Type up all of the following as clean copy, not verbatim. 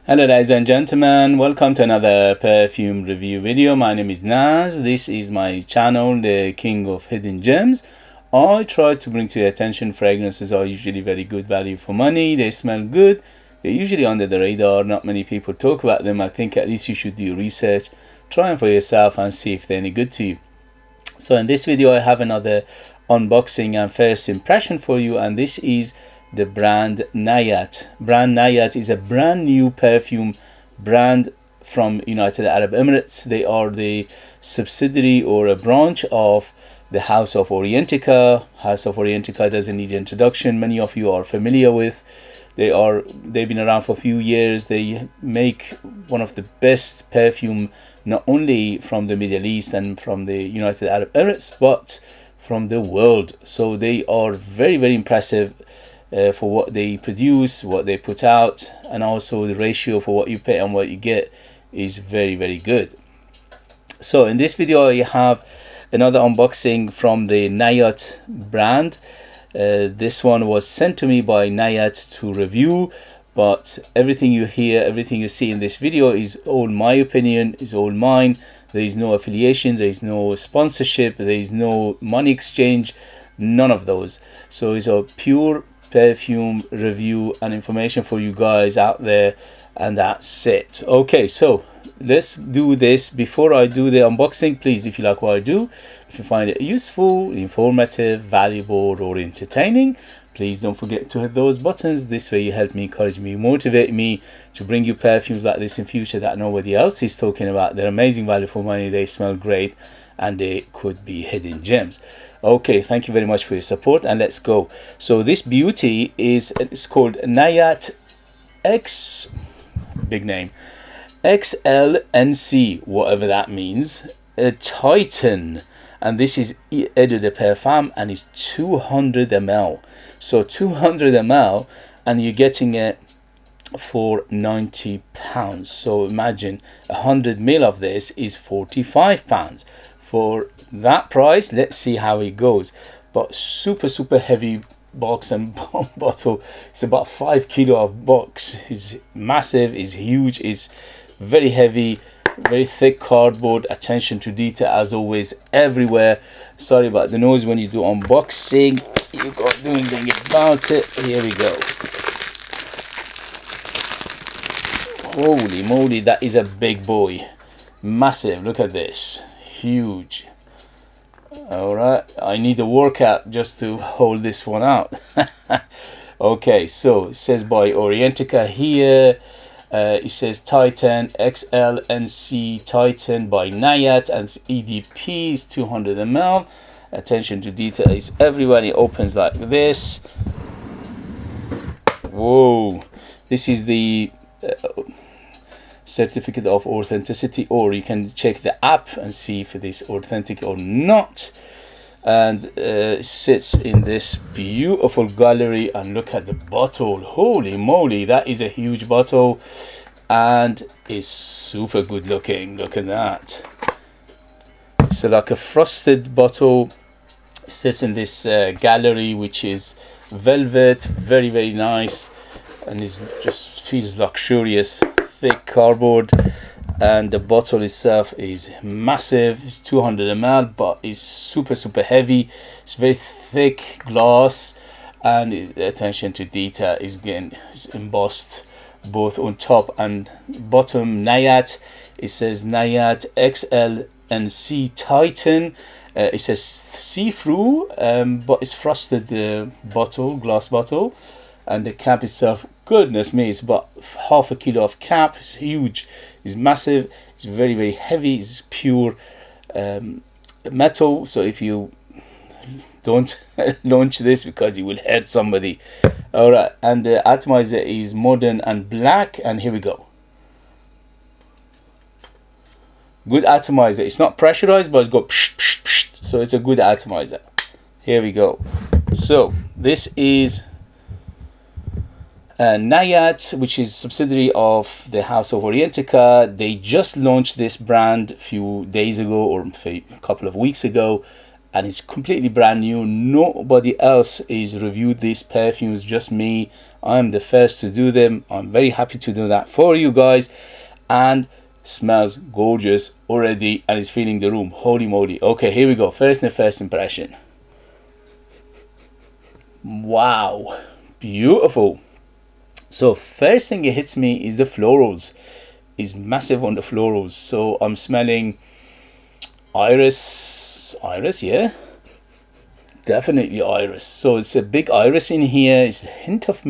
Hello ladies and gentlemen, welcome to another perfume review video. My name is Naz. This is my channel, the King of Hidden Gems. I try to bring to your attention fragrances are usually very good value for money. They smell good. They're usually under the radar. Not many people talk about them. I think at least you should do research, try them for yourself and see if they're any good to you. So in this video I have another unboxing and first impression for you, and this is the brand Nayaat. Brand Nayaat is a brand new perfume brand from United Arab Emirates. They are the subsidiary or a branch of the House of Orientica. House of Orientica doesn't need introduction. Many of you are familiar with. They've been around for a few years. They make one of the best perfume, not only from the Middle East and from the United Arab Emirates, but from the world. So they are very, very impressive for what they produce, what they put out, and also the ratio for what you pay and what you get is very, very good. So in this video I have another unboxing from the Nayaat brand. This one was sent to me by Nayaat to review, but everything you hear, everything you see in this video is all my opinion, is all mine. There is no affiliation, there is no sponsorship, there is no money exchange, none of those. So it's a pure perfume review and information for you guys out there, and that's it. Okay, so let's do this. Before I do the unboxing, please, if you like what I do, if you find it useful, informative, valuable, or entertaining, please don't forget to hit those buttons. This way you help me, encourage me, motivate me to bring you perfumes like this in future that nobody else is talking about. They're amazing value for money, they smell great, and they could be hidden gems. Okay, thank you very much for your support, and let's go. So this beauty it's called Nayaat X, big name, XLNC, whatever that means, a Titan, and this is Eau de Parfum, and it's 200 ml. So 200 ml, and you're getting it for £90. So imagine 100 ml of this is £45. For that price, let's see how it goes. But super heavy box and bottle. It's about 5 kilo of box. Is massive, is huge, is very heavy, very thick cardboard. Attention to detail as always everywhere. Sorry about the noise when you do unboxing. You got doing anything about it. Here we go. Holy moly, that is a big boy. Massive. Look at this. Huge. All right, I need a workout just to hold this one out. Okay, so it says by Orientica here. It says Titan, XLNC Titan by Nayaat, and EDP is 200 ml. Attention to detail is everywhere. It opens like this. Whoa, this is the certificate of authenticity, or you can check the app and see if it is authentic or not. And it sits in this beautiful gallery, and look at the bottle. Holy moly, that is a huge bottle, and it's super good looking. Look at that. It's like a frosted bottle. It sits in this gallery, which is velvet, very nice, and it just feels luxurious. Thick cardboard, and the bottle itself is massive. It's 200 ml, but it's super heavy. It's very thick glass, and attention to detail is again embossed both on top and bottom. Nayaat, it says Nayaat XLNC Titan. It says see-through, but it's frosted bottle, glass bottle, and the cap itself, goodness me, it's about half a kilo of cap. It's huge, it's massive, it's very heavy. It's pure metal, so if you don't launch this because it will hurt somebody. All right, and the atomizer is modern and black, and here we go. Good atomizer. It's not pressurized, but it's got psh, psh, psh, so it's a good atomizer. Here we go. So this is Nayaat, which is subsidiary of the House of Orientica. They just launched this brand a few days ago, or a couple of weeks ago, and it's completely brand new. Nobody else is reviewed these perfumes, just me. I'm the first to do them. I'm very happy to do that for you guys, and smells gorgeous already, and it's filling the room. Holy moly. Okay, here we go. First impression. Wow, beautiful. So first thing it hits me is the florals. Is massive on the florals. So I'm smelling iris, yeah, definitely iris. So it's a big iris in here. It's a hint of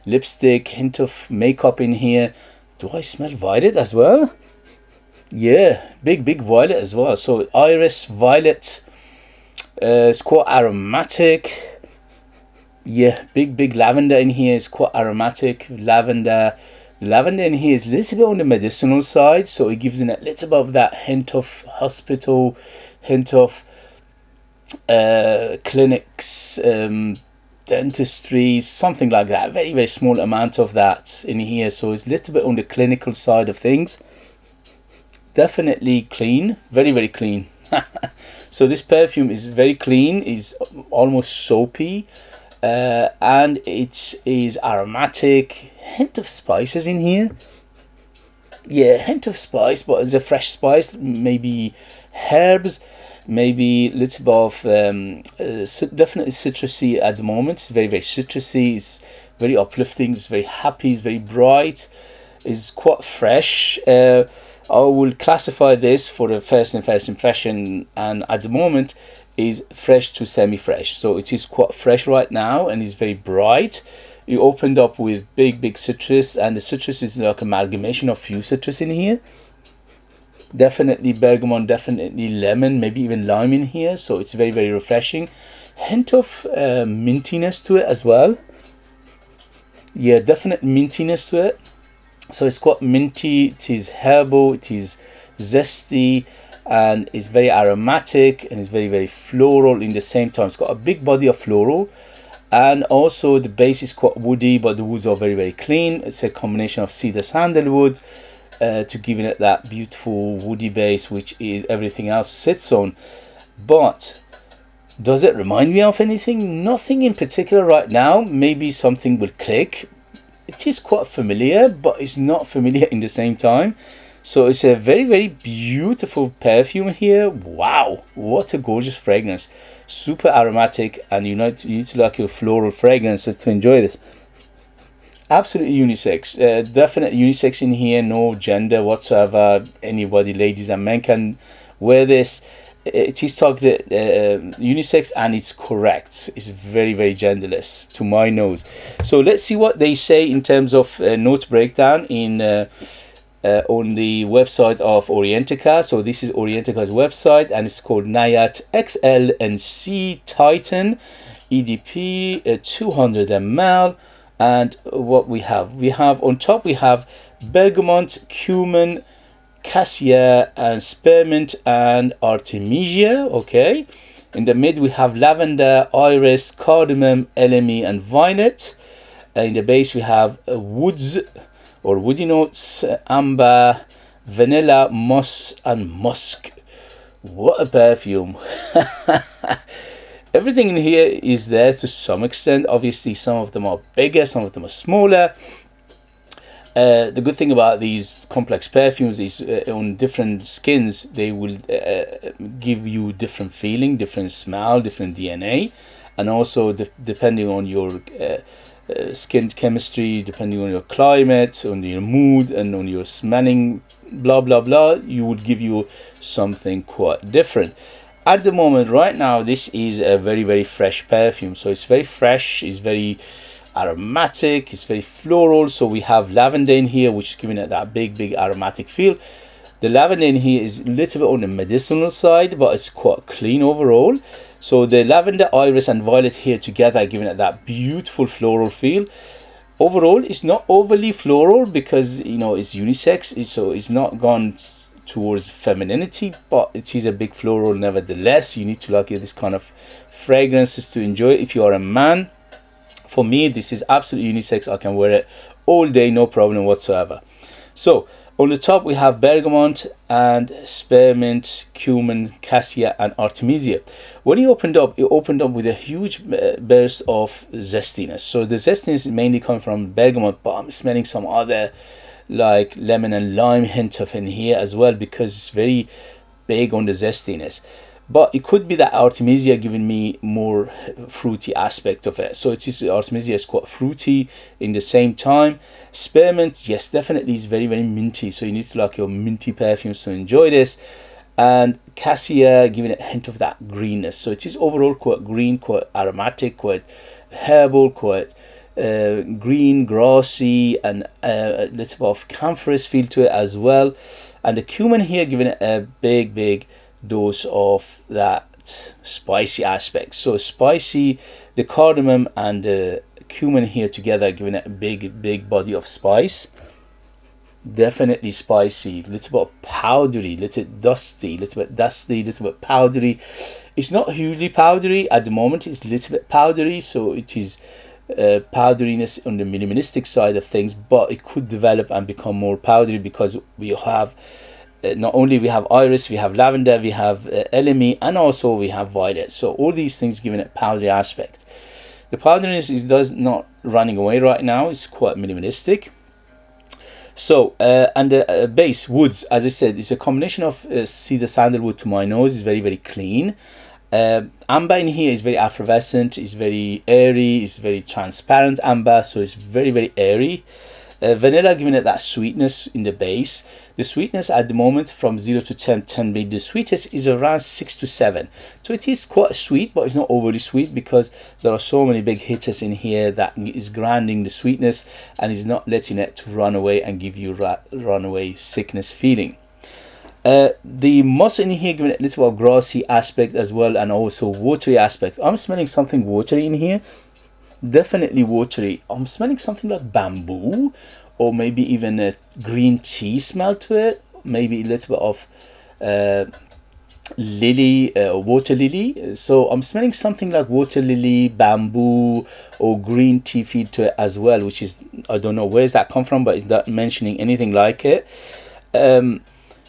lipstick, hint of makeup in here. Do I smell violet as well? Yeah, big violet as well. So iris, violet, it's quite aromatic. Yeah, big lavender in here. It's quite aromatic. Lavender. The lavender in here is a little bit on the medicinal side, so it gives it a little bit of that hint of hospital, hint of clinics, dentistry, something like that. Very small amount of that in here, so it's a little bit on the clinical side of things. Definitely clean, very clean. So this perfume is very clean, is almost soapy. And it is aromatic, hint of spices in here. Yeah, hint of spice, but it's a fresh spice, maybe herbs, maybe a little bit of definitely citrusy at the moment. It's very citrusy. It's very uplifting. It's very happy. It's very bright. It's quite fresh. I will classify this for the first impression, and at the moment is fresh to semi-fresh. So it is quite fresh right now, and it's very bright. You opened up with big citrus, and the citrus is like amalgamation of few citrus in here. Definitely bergamot, definitely lemon, maybe even lime in here. So it's very refreshing. Hint of mintiness to it as well. Yeah, definite mintiness to it. So it's quite minty. It is herbal. It is zesty, and it's very aromatic, and it's very floral in the same time. It's got a big body of floral, and also the base is quite woody, but the woods are very clean. It's a combination of cedar sandalwood to give it that beautiful woody base, which is everything else sits on. But does it remind me of anything? Nothing in particular right now. Maybe something will click. It is quite familiar, but it's not familiar in the same time. So it's a very beautiful perfume here. Wow, what a gorgeous fragrance. Super aromatic, and you need to like your floral fragrances to enjoy this. Absolutely unisex. Definite unisex in here. No gender whatsoever. Anybody, ladies and men, can wear this. It is targeted unisex, and it's correct. It's very genderless to my nose. So let's see what they say in terms of note breakdown in on the website of Orientica. So this is Orientica's website, and it's called Nayaat XLNC TITAN EDP 200ml. And what we have on top, we have bergamot, cumin, cassia, and spearmint, and artemisia. Okay, in the mid we have lavender, iris, cardamom, LME, and violet. In the base we have woods or woody notes, amber, vanilla, moss, and musk. What a perfume. Everything in here is there to some extent. Obviously some of them are bigger, some of them are smaller. The good thing about these complex perfumes is on different skins they will give you different feeling, different smell, different DNA, and also depending on your skin chemistry, depending on your climate, on your mood, and on your smelling, blah you would give you something quite different. At the moment right now, this is a very fresh perfume. So it's very fresh, it's very aromatic, it's very floral. So we have lavender in here, which is giving it that big aromatic feel. The lavender in here is a little bit on the medicinal side, but it's quite clean overall. So the lavender, iris, and violet here together are giving it that beautiful floral feel. Overall, it's not overly floral because, you know, it's unisex, so it's not gone towards femininity, but it is a big floral nevertheless. You need to like this kind of fragrances to enjoy if you are a man. For me, this is absolutely unisex. I can wear it all day, no problem whatsoever. So On the top we have bergamot and spearmint, cumin, cassia and artemisia. When you opened up, it opened up with a huge burst of zestiness. So the zestiness is mainly coming from bergamot, but I'm smelling some other like lemon and lime hint of in here as well, because it's very big on the zestiness. But it could be that artemisia giving me more fruity aspect of it. So it is, artemisia is quite fruity in the same time. Spearmint, yes, definitely is very minty, so you need to like your minty perfumes to enjoy this. And cassia giving it a hint of that greenness, so it is overall quite green, quite aromatic, quite herbal, quite green, grassy, and a little bit of camphorous feel to it as well. And the cumin here giving it a big dose of that spicy aspect. So spicy, the cardamom and the cumin here together giving it a big body of spice. Definitely spicy, little bit powdery, little bit dusty, little bit powdery. It's not hugely powdery at the moment, it's a little bit powdery, so it is powderiness on the minimalistic side of things, but it could develop and become more powdery because we have not only we have iris, we have lavender, we have LME, and also we have violet. So all these things giving it powdery aspect. The powderiness is not running away right now, it's quite minimalistic. So and the base woods, as I said, is a combination of cedar sandalwood to my nose, is very clean. Amber in here is very effervescent, is very airy, is very transparent amber, so it's very airy. Vanilla giving it that sweetness in the base. The sweetness at the moment from 0 to 10 being the sweetest is around 6 to 7. So it is quite sweet, but it's not overly sweet because there are so many big hitters in here that is grounding the sweetness and is not letting it to run away and give you runaway sickness feeling. The musk in here giving it a little bit of grassy aspect as well, and also watery aspect. I'm smelling something watery in here. Definitely watery. I'm smelling something like bamboo, or maybe even a green tea smell to it, maybe a little bit of lily, water lily. So I'm smelling something like water lily, bamboo, or green tea feel to it as well, which is, I don't know where does that come from, but it's not mentioning anything like it.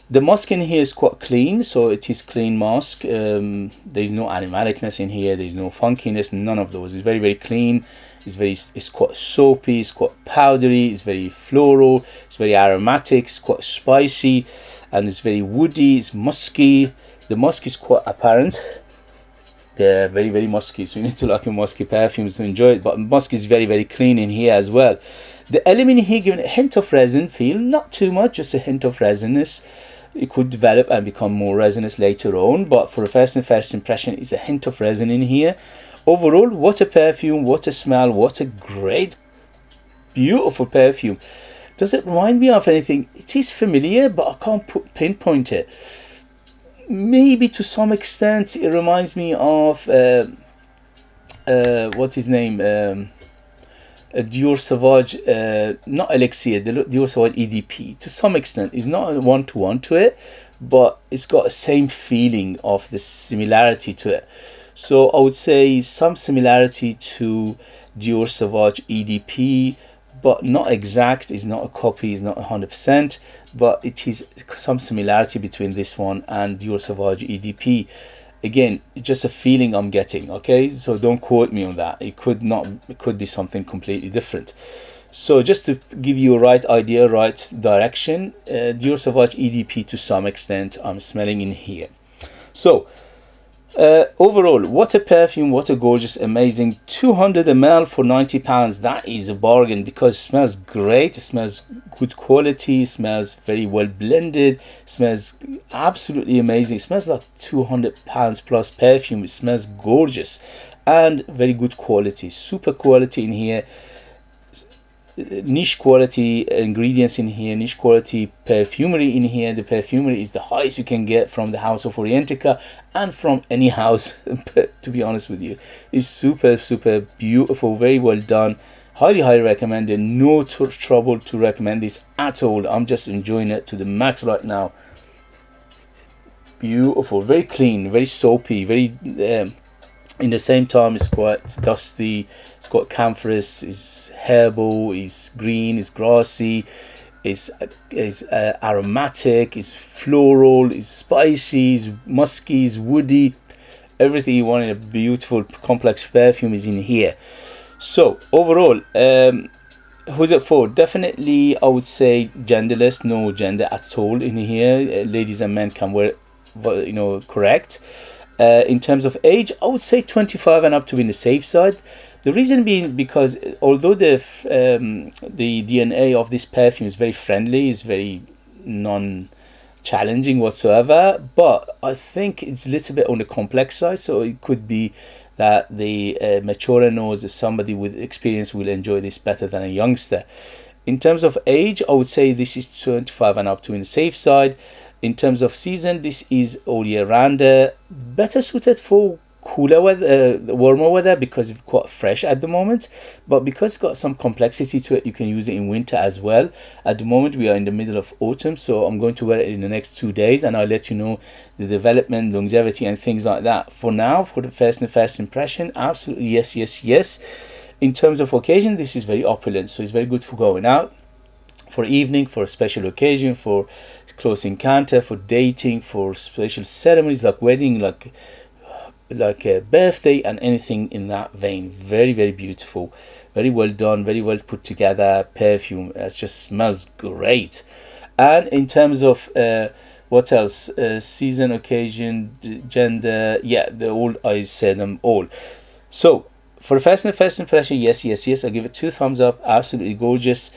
The musk in here is quite clean, so it is clean musk. There's no animaticness in here, there's no funkiness, none of those. It's very clean. It's quite soapy, it's quite powdery, it's very floral, it's very aromatic, it's quite spicy, and it's very woody, it's musky. The musk is quite apparent. They're very musky, so you need to like your musky perfumes to enjoy it, but musk is very clean in here as well. The element here giving a hint of resin feel, not too much, just a hint of resinous. It could develop and become more resinous later on, but for a first impression, it's a hint of resin in here. Overall, what a perfume, what a smell, what a great, beautiful perfume. Does it remind me of anything? It is familiar, but I can't pinpoint it. Maybe to some extent, it reminds me of, what's his name? Dior Sauvage, not Elixir, the Dior Sauvage EDP. To some extent, it's not a one-to-one to it, but it's got the same feeling of the similarity to it. So I would say some similarity to Dior Sauvage EDP, but not exact. It's not a copy, it's not 100%, but it is some similarity between this one and Dior Sauvage EDP. Again, it's just a feeling I'm getting, okay? So don't quote me on that. It could be something completely different. So just to give you a right idea, right direction, Dior Sauvage EDP to some extent I'm smelling in here. So overall, what a perfume, what a gorgeous, amazing 200 ml for £90. That is a bargain because it smells great, it smells good quality, it smells very well blended, it smells absolutely amazing. It smells like £200 plus perfume. It smells gorgeous and very good quality, super quality in here. Niche quality ingredients in here, niche quality perfumery in here. The perfumery is the highest you can get from the house of Orientica and from any house, to be honest with you. It's super beautiful, very well done, highly recommended. No trouble to recommend this at all. I'm just enjoying it to the max right now. Beautiful, very clean, very soapy, very in the same time it's quite dusty, it's got camphorous, it's herbal, it's green, it's grassy, is aromatic, is floral, is spicy, is musky, is woody. Everything you want in a beautiful complex perfume is in here. So overall, who's it for? Definitely, I would say genderless, no gender at all in here. Ladies and men can wear, you know, correct. In terms of age, I would say 25 and up to be in the safe side. The reason being because although the DNA of this perfume is very friendly, is very non-challenging whatsoever, but I think it's a little bit on the complex side. So it could be that the mature nose, if somebody with experience, will enjoy this better than a youngster. In terms of age, I would say this is 25 and up to in the safe side. In terms of season, this is all year round, better suited for cooler weather, warmer weather, because it's quite fresh at the moment, but because it's got some complexity to it, you can use it in winter as well. At the moment we are in the middle of autumn, so I'm going to wear it in the next 2 days, and I'll let you know the development, longevity, and things like that. For now, for the first impression, absolutely yes, yes, yes. In terms of occasion, this is very opulent, so it's very good for going out, for evening, for a special occasion, for close encounter, for dating, for special ceremonies like wedding, like a birthday, and anything in that vein. Very, very beautiful, very well done, very well put together perfume. It just smells great. And in terms of what else, season, occasion, gender, yeah, the all, I said them all. So for the first impression, yes, yes, yes, I give it 2 thumbs up. Absolutely gorgeous.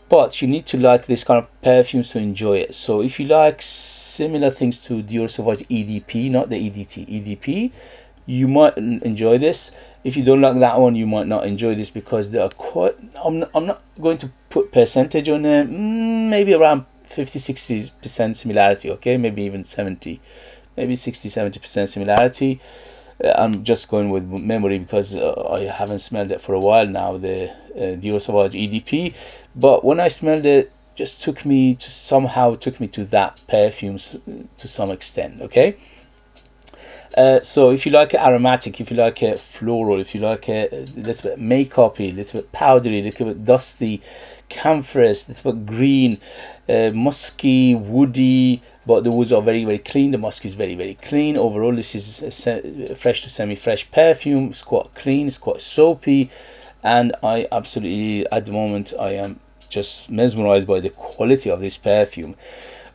But you need to like this kind of perfumes to enjoy it. So if you like similar things to Dior Sauvage EDP, not the EDT, EDP, you might enjoy this. If you don't like that one, you might not enjoy this, because they are quite, I'm not going to put percentage on it, maybe around 50-60% similarity, okay, maybe even 70, maybe 60-70% similarity. I'm just going with memory because I haven't smelled it for a while now, the Dior Sauvage EDP. But when I smelled it, just took me to that perfumes to some extent, okay. So if you like it aromatic, if you like it floral, if you like it a little bit makeup-y, a little bit powdery, a little bit dusty, camphorous, a little bit green, musky, woody, but the woods are very, very clean. The musk is very, very clean. Overall, this is a fresh to semi-fresh perfume. It's quite clean, it's quite soapy, and I absolutely, at the moment, I am just mesmerized by the quality of this perfume.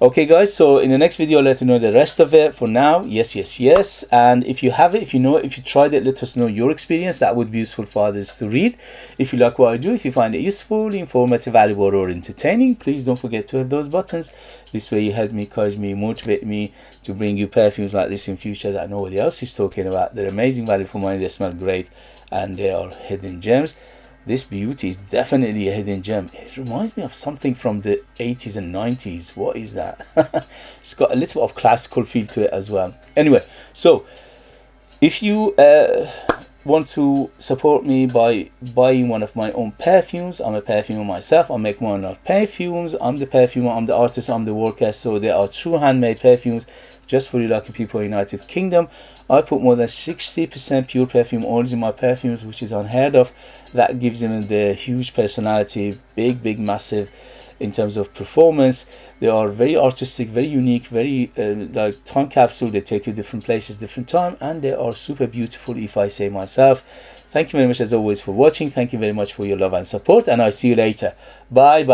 Okay guys, so in the next video I'll let you know the rest of it. For now, yes, yes, yes. And if you have it, if you know it, if you tried it, let us know your experience. That would be useful for others to read. If you like what I do, if you find it useful, informative, valuable, or entertaining, please don't forget to hit those buttons. This way you help me, encourage me, motivate me to bring you perfumes like this in future that nobody else is talking about. They're amazing value for money, they smell great, and they are hidden gems. This beauty is definitely a hidden gem. It reminds me of something from the 80s and 90s. What is that? It's got a little bit of classical feel to it as well. Anyway, so if you want to support me by buying one of my own perfumes, I'm a perfumer myself. I make my own perfumes. I'm the perfumer, I'm the artist, I'm the worker. So there are true handmade perfumes just for you lucky people in the United Kingdom. I put more than 60% pure perfume oils in my perfumes, which is unheard of. That gives them the huge personality, big, massive in terms of performance. They are very artistic, very unique, very like time capsule. They take you different places, different time, and they are super beautiful, if I say myself. Thank you very much as always for watching. Thank you very much for your love and support, and I'll see you later. Bye.